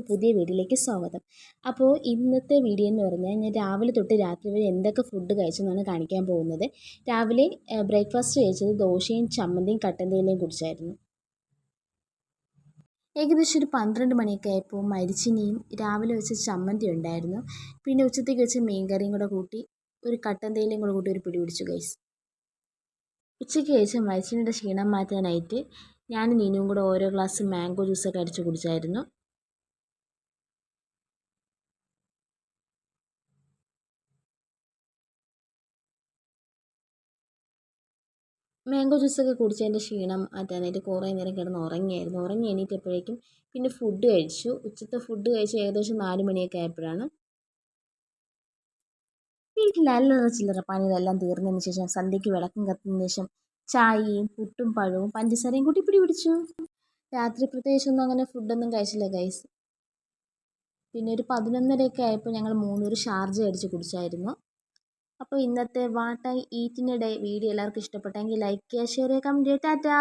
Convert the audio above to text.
പുതിയ വീഡിയോയിലേക്ക് സ്വാഗതം. അപ്പോൾ ഇന്നത്തെ വീഡിയോ എന്ന് പറഞ്ഞാൽ ഞാൻ രാവിലെ തൊട്ട് രാത്രി വരെ എന്തൊക്കെ ഫുഡ് കഴിച്ചെന്നാണ് കാണിക്കാൻ പോകുന്നത്. രാവിലെ ബ്രേക്ക്ഫാസ്റ്റ് കഴിച്ചത് ദോശയും ചമ്മന്തിയും കട്ടൻ തേയിലയും കുടിച്ചായിരുന്നു. ഏകദേശം ഒരു 12 മണിയൊക്കെ ആയപ്പോൾ മരിച്ചിനിയും രാവിലെ വെച്ച ചമ്മന്തി ഉണ്ടായിരുന്നു. പിന്നെ ഉച്ചത്തേക്ക് വെച്ച മീൻകറിയും കൂടെ കൂട്ടി ഒരു കട്ടൻ തേയിലയും കൂടെ കൂട്ടി ഒരു പിടി പിടിച്ചു ഗൈസ്. ഉച്ചയ്ക്ക് കഴിച്ച മരിച്ചിനിയുടെ ക്ഷീണം മാറ്റാനായിട്ട് ഞാനും നീനുവും കൂടെ ഓരോ ഗ്ലാസ് മാംഗോ ജ്യൂസൊക്കെ അടിച്ച് കുടിച്ചായിരുന്നു. മാംഗോ ജ്യൂസൊക്കെ കുടിച്ചതിൻ്റെ ക്ഷീണം മാറ്റാനായിട്ട് കുറേ നേരം കിടന്ന് ഉറങ്ങിയായിരുന്നു. ഉറങ്ങി എണീറ്റപ്പോഴേക്കും പിന്നെ ഫുഡ് കഴിച്ചു. ഉച്ചത്തെ ഫുഡ് കഴിച്ച് ഏകദേശം 4 മണിയൊക്കെ ആയപ്പോഴാണ് വീട്ടിൽ അല്ലറ ചില്ലറ പണികളെല്ലാം തീർന്നതിന് ശേഷം സന്ധ്യയ്ക്ക് വിളക്കും കത്തുന്നതിന് ശേഷം ചായയും പുട്ടും പഴവും പഞ്ചസാരയും കൂട്ടി പിടി പിടിച്ചു. രാത്രി പ്രത്യേകിച്ചൊന്നും അങ്ങനെ ഫുഡൊന്നും കഴിച്ചില്ല ഗൈസ്. പിന്നെ ഒരു 11:30 ആയപ്പോൾ ഞങ്ങൾ 3 ഷാർജ അടിച്ച് കുടിച്ചായിരുന്നു. അപ്പോൾ ഇന്നത്തെ വാട്ട് ഐ ഈറ്റിനിടെ വീഡിയോ എല്ലാവർക്കും ഇഷ്ടപ്പെട്ടെങ്കിൽ ലൈക്ക് ചെയ്യുക, ഷെയർ ചെയ്യുക, കമൻറ്റ് ചെയ്യുക. ടാറ്റാ.